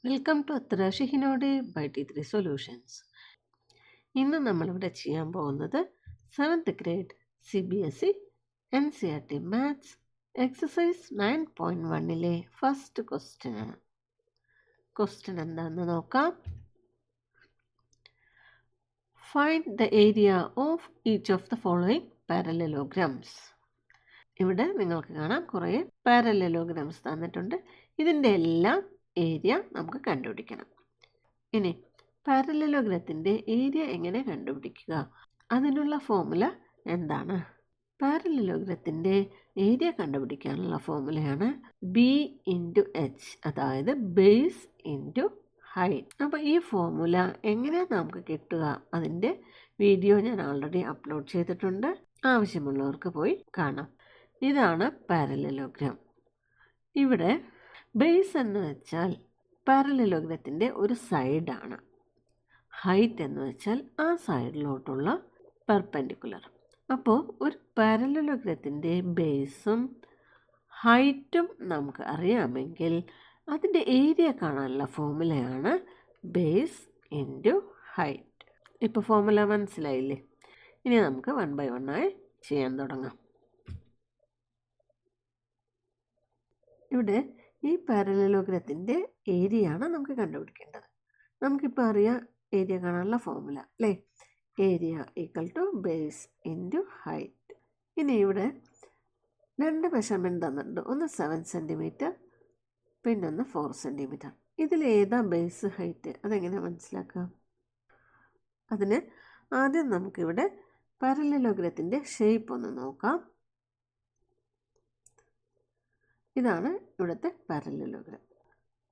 Welcome to ത്രഷിഹിനോടെ by T3 solutions. ഇന്ന് നമ്മളിവിടെ ചെയ്യാൻ പോകുന്നത് 7th grade CBSE NCERT maths exercise 9.1 first question ആണ്. ക്വസ്റ്റ്യൻ എന്താണെന്ന് നോക്കാം. Find the area of each of the following parallelograms. ഇവിടെ നിങ്ങൾക്ക് കാണാം കുറേ പാരലലോഗ്രാംസ് തന്നിട്ടുണ്ട്. ഇതിൻ്റെ എല്ലാം ഏരിയ നമുക്ക് കണ്ടുപിടിക്കണം. ഇനി പാരലലോഗ്രത്തിൻ്റെ ഏരിയ എങ്ങനെ കണ്ടുപിടിക്കുക, അതിനുള്ള ഫോർമുല എന്താണ്? പാരലലോഗ്രത്തിൻ്റെ ഏരിയ കണ്ടുപിടിക്കാനുള്ള ഫോർമുലയാണ് B/H, അതായത് ബേസ് ഇൻറ്റു ഹൈറ്റ്. അപ്പോൾ ഈ ഫോർമുല എങ്ങനെയാണ് നമുക്ക് കിട്ടുക, അതിൻ്റെ വീഡിയോ ഞാൻ ഓൾറെഡി അപ്ലോഡ് ചെയ്തിട്ടുണ്ട്. ആവശ്യമുള്ളവർക്ക് പോയി കാണാം. ഇതാണ് പാരലലോഗ്രാം. ഇവിടെ ബേസ് എന്ന് വെച്ചാൽ പാരലലോഗ്രത്തിൻ്റെ ഒരു സൈഡാണ്. ഹൈറ്റ് എന്ന് വെച്ചാൽ ആ സൈഡിലോട്ടുള്ള പെർപെൻഡിക്കുലർ. അപ്പോൾ ഒരു പാരലലോഗ്രത്തിൻ്റെ ബേസും ഹൈറ്റും നമുക്ക് അറിയാമെങ്കിൽ അതിൻ്റെ ഏരിയ കാണാനുള്ള ഫോർമുലയാണ് ബേസ് ഇൻറ്റു ഹൈറ്റ്. ഇപ്പോൾ ഫോർമുല മനസ്സിലായില്ലേ? ഇനി നമുക്ക് 1 by 1 ആയി ചെയ്യാൻ തുടങ്ങാം. ഇവിടെ ഈ പാരലലോഗ്രത്തിൻ്റെ ഏരിയയാണ് നമുക്ക് കണ്ടുപിടിക്കേണ്ടത്. നമുക്കിപ്പോൾ അറിയാം ഏരിയ കാണാനുള്ള ഫോർമുല അല്ലേ? Area equal to base into height. ഇനി ഇവിടെ 2 മെഷർമെൻറ്റ് തന്നിട്ടുണ്ട്. ഒന്ന് 7 സെൻറ്റിമീറ്റർ, പിന്നൊന്ന് 4 സെൻറ്റിമീറ്റർ. ഇതിലേതാ ബേസ് ഹൈറ്റ്, അതെങ്ങനെ മനസ്സിലാക്കാം? അതിന് ആദ്യം നമുക്കിവിടെ പാരലലോഗ്രത്തിൻ്റെ ഷേപ്പ് ഒന്ന് നോക്കാം. ഇതാണ് ഇവിടുത്തെ പാരലലോഗ്രാം.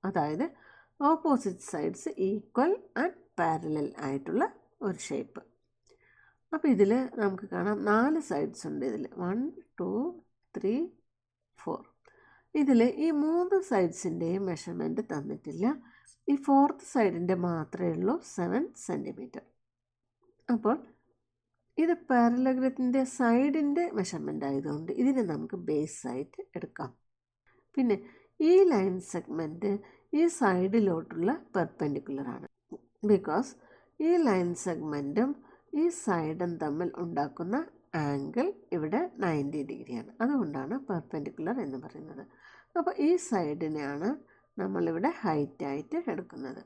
അതായത് opposite sides equal and parallel ആയിട്ടുള്ള ഒരു ഷേപ്പ്. അപ്പോൾ ഇതിൽ നമുക്ക് കാണാം 4 സൈഡ്സ് ഉണ്ട്. ഇതിൽ 1 2 3 4. ഇതിൽ ഈ 3 സൈഡ്സിൻ്റെയും മെഷർമെൻറ്റ് തന്നിട്ടില്ല. ഈ 4th സൈഡിൻ്റെ മാത്രമേ ഉള്ളൂ 7 സെൻറ്റിമീറ്റർ. അപ്പോൾ ഇത് പാരലലോഗ്രത്തിൻ്റെ സൈഡിൻ്റെ മെഷർമെൻ്റ് ആയതുകൊണ്ട് ഇതിനെ നമുക്ക് ബേസ് ആയിട്ട് എടുക്കാം. പിന്നെ ഈ ലൈൻ സെഗ്മെൻറ്റ് ഈ സൈഡിലോട്ടുള്ള പെർപെൻഡിക്കുലറാണ്. ബിക്കോസ് ഈ ലൈൻ സെഗ്മെൻറ്റും ഈ സൈഡും തമ്മിൽ ഉണ്ടാക്കുന്ന ആംഗിൾ ഇവിടെ 90 ഡിഗ്രിയാണ്. അതുകൊണ്ടാണ് പെർപെൻഡിക്കുലർ എന്ന് പറയുന്നത്. അപ്പോൾ ഈ സൈഡിനെയാണ് നമ്മളിവിടെ ഹൈറ്റായിട്ട് എടുക്കുന്നത്.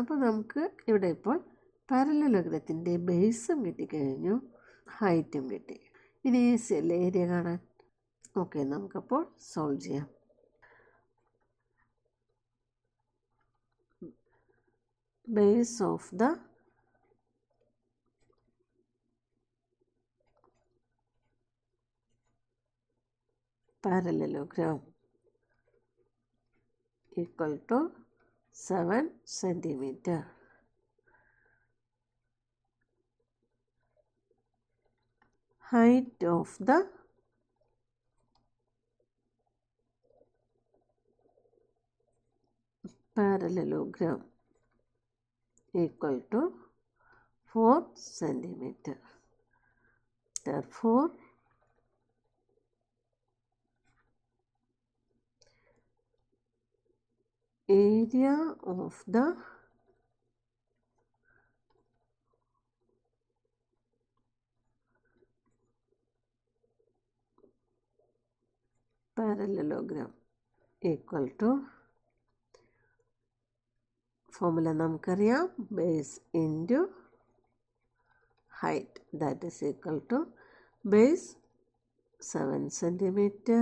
അപ്പോൾ നമുക്ക് ഇവിടെ ഇപ്പോൾ പാരലലോഗ്രത്തിൻ്റെ ബേസും കിട്ടിക്കഴിഞ്ഞു, ഹൈറ്റും കിട്ടി. ഇനി ഈസിയല്ലേ ഏരിയ കാണാൻ? ഓക്കെ, നമുക്കപ്പോൾ സോൾവ് ചെയ്യാം. Base of the parallelogram equal to 7 centimeter. Height of the parallelogram equal to 4 centimeter. Therefore, area of the parallelogram equal to, formula നമുക്കറിയാം, base into height. That is equal to base 7 centimetre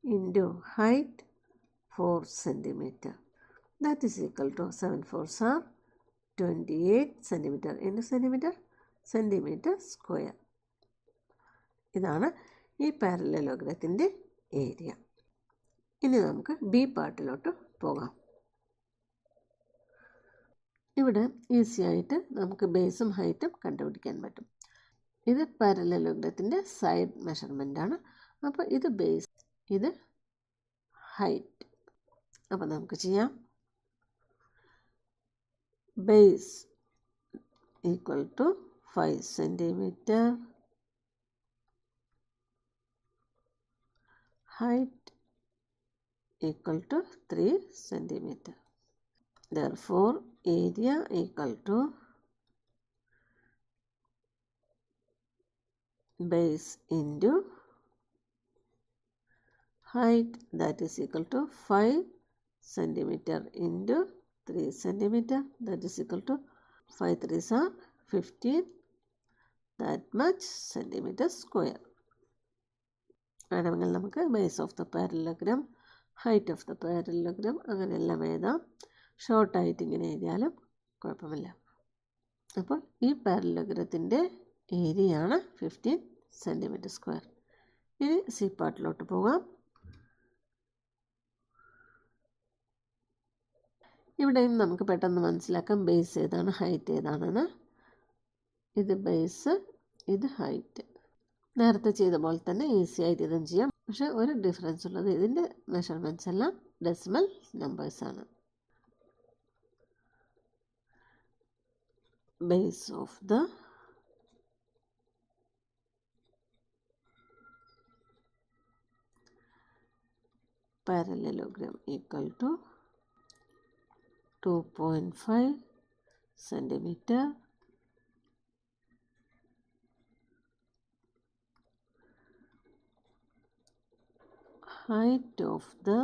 into height 4 centimetre. That is equal to 7 4s are 28 centimetre into centimetre, centimetre square. ഇതാണ് ഈ പാരലലോഗ്രത്തിൻ്റെ area. ഇനി നമുക്ക് B പാർട്ടിലോട്ട് പോകാം. ഇവിടെ easy ആയിട്ട് നമുക്ക് ബേസും ഹൈറ്റും കണ്ടുപിടിക്കാൻ പറ്റും. ഇത് പാരലലോഗ്രത്തിൻ്റെ സൈഡ് മെഷർമെൻ്റ് ആണ്. അപ്പോൾ ഇത് ബേസ്, ഇത് ഹൈറ്റ്. അപ്പോൾ നമുക്ക് ചെയ്യാം. Base equal to 5 centimetre, height equal to 3 centimeter. Therefore, area equal to base into height, that is equal to 5 centimeter into 3 centimeter, that is equal to 5 3s are 15, that much centimeter square. വേണമെങ്കിൽ നമുക്ക് base of the parallelogram, height of the parallelogram അങ്ങനെയെല്ലാം എഴുതാം. ഷോർട്ടായിട്ട് ഇങ്ങനെ എഴുതിയാലും കുഴപ്പമില്ല. അപ്പോൾ ഈ പാരലലോഗ്രത്തിൻ്റെ ഏരിയയാണ് 15 സെൻറ്റിമീറ്റർ സ്ക്വയർ. ഇനി സി പാർട്ടിലോട്ട് പോകാം. ഇവിടെയും നമുക്ക് പെട്ടെന്ന് മനസ്സിലാക്കാം ബേസ് ഏതാണ് ഹൈറ്റ് ഏതാണെന്ന്. ഇത് ബേസ്, ഇത് ഹൈറ്റ്. നേരത്തെ ചെയ്ത പോലെ തന്നെ ഈസി ആയിട്ട് ഇതും ചെയ്യാം. പക്ഷെ ഒരു ഡിഫറൻസ് ഉള്ളത് ഇതിൻ്റെ മെഷർമെൻറ്റ്സ് എല്ലാം ഡെസിമൽ നമ്പേഴ്സാണ്. Base of the parallelogram equal to 2.5 centimeter height of the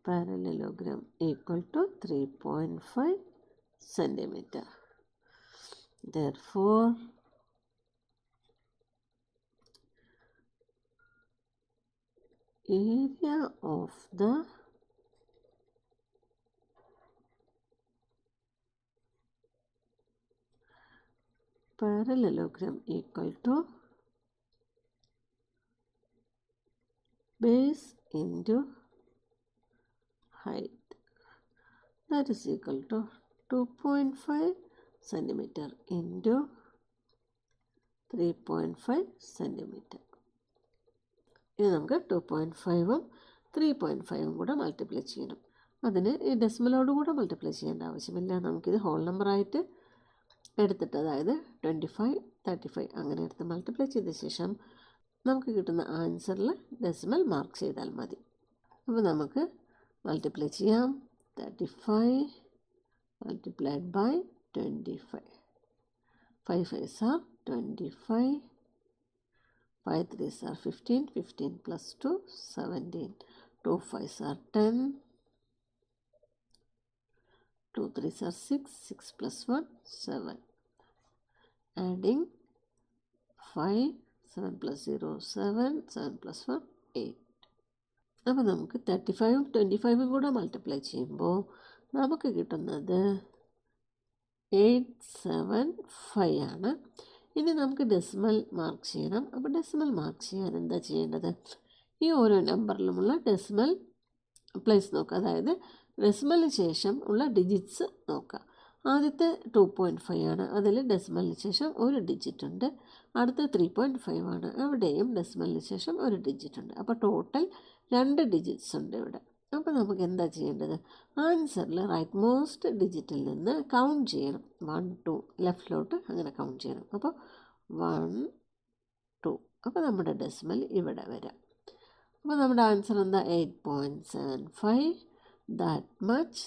parallelogram equal to 3.5 centimeter. Therefore, area of the parallelogram equal to base into height, that is equal to 2.5 centimeter into 3.5 centimeter. ഇനി നമുക്ക് 2.5ഉം 3.5ഉം കൂടെ multiply ചെയ്യണം. അതിന് ഈ ഡെസിമലോട് കൂടെ multiply ചെയ്യേണ്ട ആവശ്യമില്ല. നമുക്കിത് ഹോൾ നമ്പറായിട്ട് എടുത്തിട്ട്, അതായത് 25, 35 അങ്ങനെ എടുത്ത് മൾട്ടിപ്ലൈ ചെയ്ത ശേഷം നമുക്ക് കിട്ടുന്ന ആൻസറിൽ ഡെസിമൽ മാർക്ക് ചെയ്താൽ മതി. അപ്പോൾ നമുക്ക് മൾട്ടിപ്ലൈ ചെയ്യാം. 35 multiplied by 25. 5 5s are 25. 5 3s are 15. 15 plus 2 17. 2 5s are 10. 2 3s are 6. 6 plus 1 7. Adding 5. 7 plus 0 7. 7 plus 1 8. അപ്പോൾ നമുക്ക് 35ഉം 25ഉം കൂടെ മൾട്ടിപ്ലൈ ചെയ്യുമ്പോൾ നമുക്ക് കിട്ടുന്നത് 875 ആണ്. ഇനി നമുക്ക് ഡെസിമൽ മാർക്ക് ചെയ്യണം. അപ്പോൾ ഡെസിമൽ മാർക്ക് ചെയ്യാൻ എന്താ ചെയ്യേണ്ടത്? ഈ ഓരോ നമ്പറിലുമുള്ള ഡെസിമൽ പ്ലേസ് നോക്കുക, അതായത് ഡെസിമലിന് ശേഷം ഉള്ള ഡിജിറ്റ്സ് നോക്കുക. ആദ്യത്തെ 2.5 ആണ്, അതിൽ ഡെസിമലിന് ശേഷം ഒരു ഡിജിറ്റ് ഉണ്ട്. അടുത്ത 3.5 ആണ്, അവിടെയും ഡെസിമലിന് ശേഷം ഒരു ഡിജിറ്റ് ഉണ്ട്. അപ്പോൾ ടോട്ടൽ 2 ഡിജിറ്റ്സ് ഉണ്ട് ഇവിടെ. അപ്പോൾ നമുക്ക് എന്താ ചെയ്യേണ്ടത്? ആൻസറിൽ റൈറ്റ് മോസ്റ്റ് ഡിജിറ്റിൽ നിന്ന് കൗണ്ട് ചെയ്യണം. 1 2 ലെഫ്റ്റിലോട്ട് അങ്ങനെ കൗണ്ട് ചെയ്യണം. അപ്പോൾ 1 2. അപ്പോൾ നമ്മുടെ ഡെസിമൽ ഇവിടെ വരാം. അപ്പോൾ നമ്മുടെ ആൻസർ എന്താ? 8.75. That much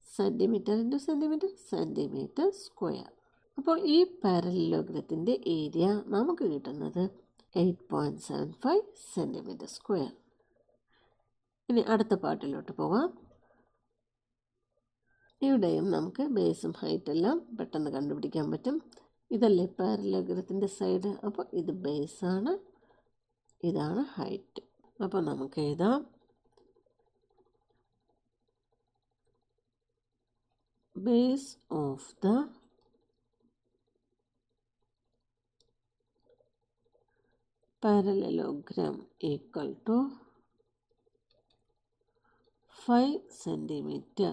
centimetre into centimetre, centimetre square. അപ്പോൾ ഈ പാരലലോഗ്രത്തിൻ്റെ ഏരിയ നമുക്ക് കിട്ടുന്നത് 8.75 സെൻറ്റിമീറ്റർ സ്ക്വയർ. ഇനി അടുത്ത പാർട്ടിലോട്ട് പോകാം. ഇവിടെയും നമുക്ക് ബേസും ഹൈറ്റെല്ലാം പെട്ടെന്ന് കണ്ടുപിടിക്കാൻ പറ്റും. ഇതല്ലേ പാരലലോഗ്രത്തിൻ്റെ സൈഡ്. അപ്പോൾ ഇത് ബേസാണ്, ഇതാണ് ഹൈറ്റ്. അപ്പോൾ നമുക്ക് എഴുതാം base of the parallelogram equal to 5 centimeter.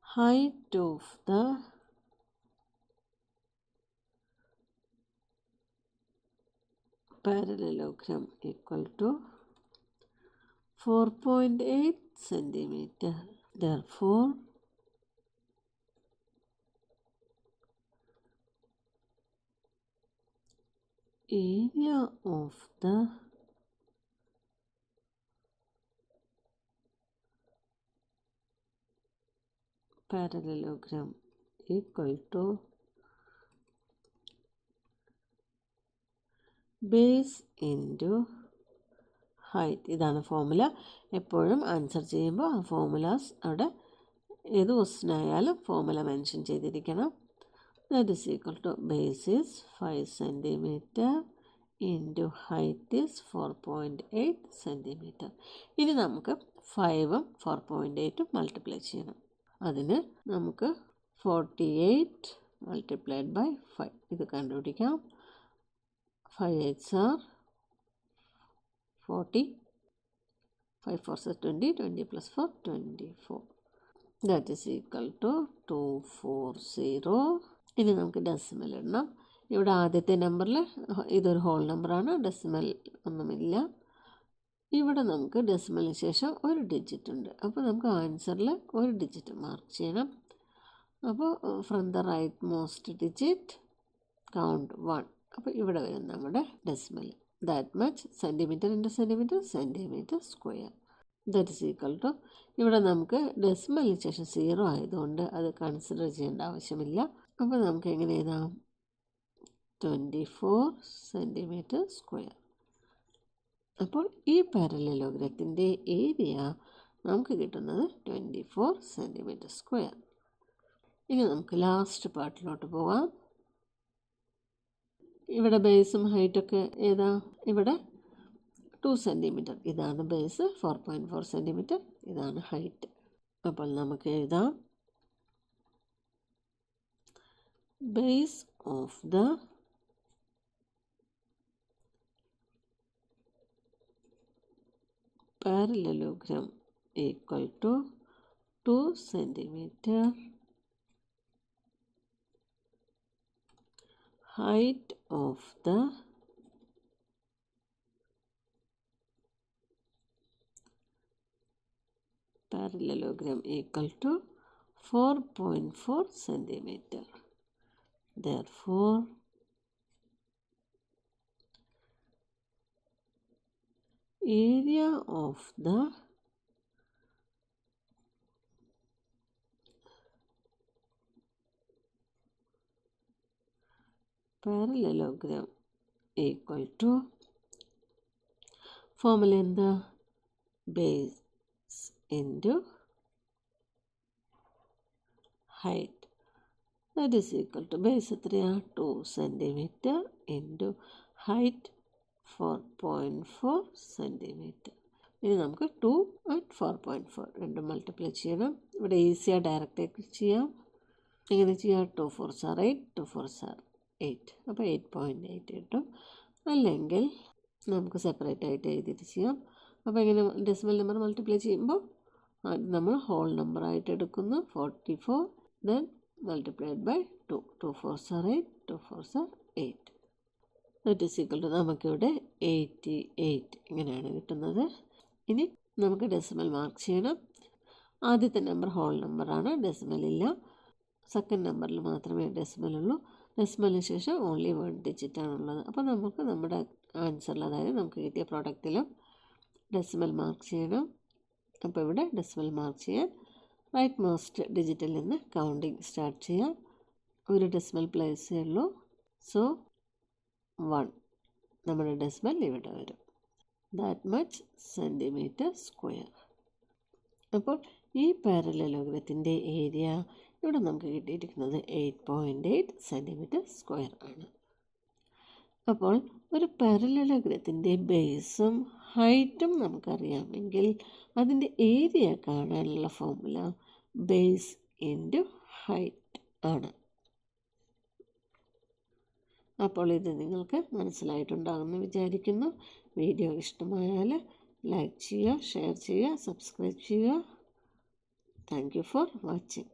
Height of the parallelogram equal to 4.8 centimeter. Therefore, area of the parallelogram equal to base into height. ഇതാണ് ഫോർമുല. എപ്പോഴും ആൻസർ ചെയ്യുമ്പോൾ ആ ഫോർമുലാസ് അവിടെ ഏത് ക്വസ്റ്റ്യനായാലും ഫോർമുല മെൻഷൻ ചെയ്തിരിക്കണം. That is equal to base is 5 centimetre into height is 4.8 centimetre. ഇനി നമുക്ക് 5ഉം 4.8ഉം മൾട്ടിപ്ലൈ ചെയ്യണം. അതിന് നമുക്ക് 48 മൾട്ടിപ്ലൈഡ് ബൈ 5 ഇത് കണ്ടുപിടിക്കാം. 5 8s are 40, 5 4s are 20, 20 plus 4 24. That is equal to 240. ഇനി നമുക്ക് ഡെസിമൽ ഇടണം. ഇവിടെ ആദ്യത്തെ നമ്പറിൽ ഇതൊരു ഹോൾ നമ്പറാണ്, ഡെസിമൽ ഒന്നുമില്ല. ഇവിടെ നമുക്ക് ഡെസിമലിന് ശേഷം ഒരു ഡിജിറ്റ് ഉണ്ട്. അപ്പോൾ നമുക്ക് ആൻസറിൽ ഒരു ഡിജിറ്റ് മാർക്ക് ചെയ്യണം. അപ്പോൾ from the right most digit count 1. അപ്പോൾ ഇവിടെ വരും നമ്മുടെ decimal. That much centimetre into centimetre, centimetre square. That is equal to, ഇവിടെ നമുക്ക് ഡെസിമലിന് ശേഷം 0 ആയതുകൊണ്ട് അത് കൺസിഡർ ചെയ്യേണ്ട ആവശ്യമില്ല. അപ്പോൾ നമുക്ക് എങ്ങനെ എഴുതാം? 24 സെൻറ്റിമീറ്റർ സ്ക്വയർ. അപ്പോൾ ഈ പാരലലോഗ്രത്തിൻ്റെ ഏരിയ നമുക്ക് കിട്ടുന്നത് 24 സെൻറ്റിമീറ്റർ സ്ക്വയർ. ഇനി നമുക്ക് ലാസ്റ്റ് പാർട്ടിലോട്ട് പോകാം. ഇവിടെ ബേസും ഹൈറ്റൊക്കെ ഏതാ? ഇവിടെ 2 സെൻറ്റിമീറ്റർ. ഇതാണ് ബേസ്. 4.4 സെൻറ്റിമീറ്റർ. ഇതാണ് ഹൈറ്റ്. അപ്പോൾ നമുക്ക് എഴുതാം base of the parallelogram equal to 2 centimeter, height of the parallelogram equal to 4.4 centimeter. Therefore, area of the parallelogram equal to, formula എന്താ? base into height. That is equal to base എത്രയാ? 2 centimeter into height 4.4 centimetre. ഇനി നമുക്ക് 2 and 4.4 രണ്ടും multiply ചെയ്യണം. ഇവിടെ ഈസിயாக direct ചെയ്യാം. എങ്ങനെ ചെയ്യാം? 2 4s are 8, 2 4s are 8. അപ്പോൾ 8.8 കിട്ടും. അല്ലെങ്കിൽ നമുക്ക് സെപ്പറേറ്റ് ആയിട്ട് എഴുതിയിട്ട് ചെയ്യാം. അപ്പോൾ എങ്ങനെ ഡെസിമൽ നമ്പർ മൾട്ടിപ്ലൈ ചെയ്യുമ്പോൾ നമ്മൾ ഹോൾ നമ്പറായിട്ട് എടുക്കുന്നു. 44 then multiplied by 2. 2 4s are 8, 2 4s are 8. That is equal to നമുക്കിവിടെ 88 ഇങ്ങനെയാണ് കിട്ടുന്നത്. ഇനി നമുക്ക് ഡെസിമൽ മാർക്ക് ചെയ്യണം. ആദ്യത്തെ നമ്പർ ഹോൾ നമ്പറാണ്, ഡെസിമലില്ല. സെക്കൻഡ് നമ്പറിൽ മാത്രമേ ഡെസിമലുള്ളൂ. ഡെസിമലിന് ശേഷം ഓൺലി 1 ഡിജിറ്റാണുള്ളത്. അപ്പോൾ നമുക്ക് നമ്മുടെ ആൻസറിൽ, അതായത് നമുക്ക് കിട്ടിയ പ്രോഡക്റ്റിലും ഡെസിമൽ മാർക്ക് ചെയ്യണം. അപ്പോൾ ഇവിടെ ഡെസിമൽ മാർക്ക് ചെയ്യാൻ റൈറ്റ് മോസ്റ്റ് ഡിജിറ്റിൽ നിന്ന് കൗണ്ടിങ് സ്റ്റാർട്ട് ചെയ്യാം. ഒരു ഡെസിമൽ പ്ലേസേ ഉള്ളൂ. സോ 1 നമ്മുടെ ഡെസിമൽ ഇവിടെ വരും. That much centimetre square. അപ്പോൾ ഈ പാരലലോഗ്രത്തിൻ്റെ ഏരിയ ഇവിടെ നമുക്ക് കിട്ടിയിരിക്കുന്നത് 8.8 സെൻറ്റിമീറ്റർ സ്ക്വയർ ആണ്. അപ്പോൾ ഒരു പാരലലോഗ്രത്തിൻ്റെ ബേസും ഹൈറ്റും നമുക്കറിയാമെങ്കിൽ അതിൻ്റെ ഏരിയ കാണാനുള്ള ഫോർമുല ബേസ് ഇൻറ്റു ഹൈറ്റ് ആണ്. അപ്പോൾ ഇത് നിങ്ങൾക്ക് മനസ്സിലായിട്ടുണ്ടാകുമെന്ന് വിചാരിക്കുന്നു. വീഡിയോ ഇഷ്ടമായാൽ ലൈക്ക് ചെയ്യുക, ഷെയർ ചെയ്യുക, സബ്സ്ക്രൈബ് ചെയ്യുക. Thank you for watching.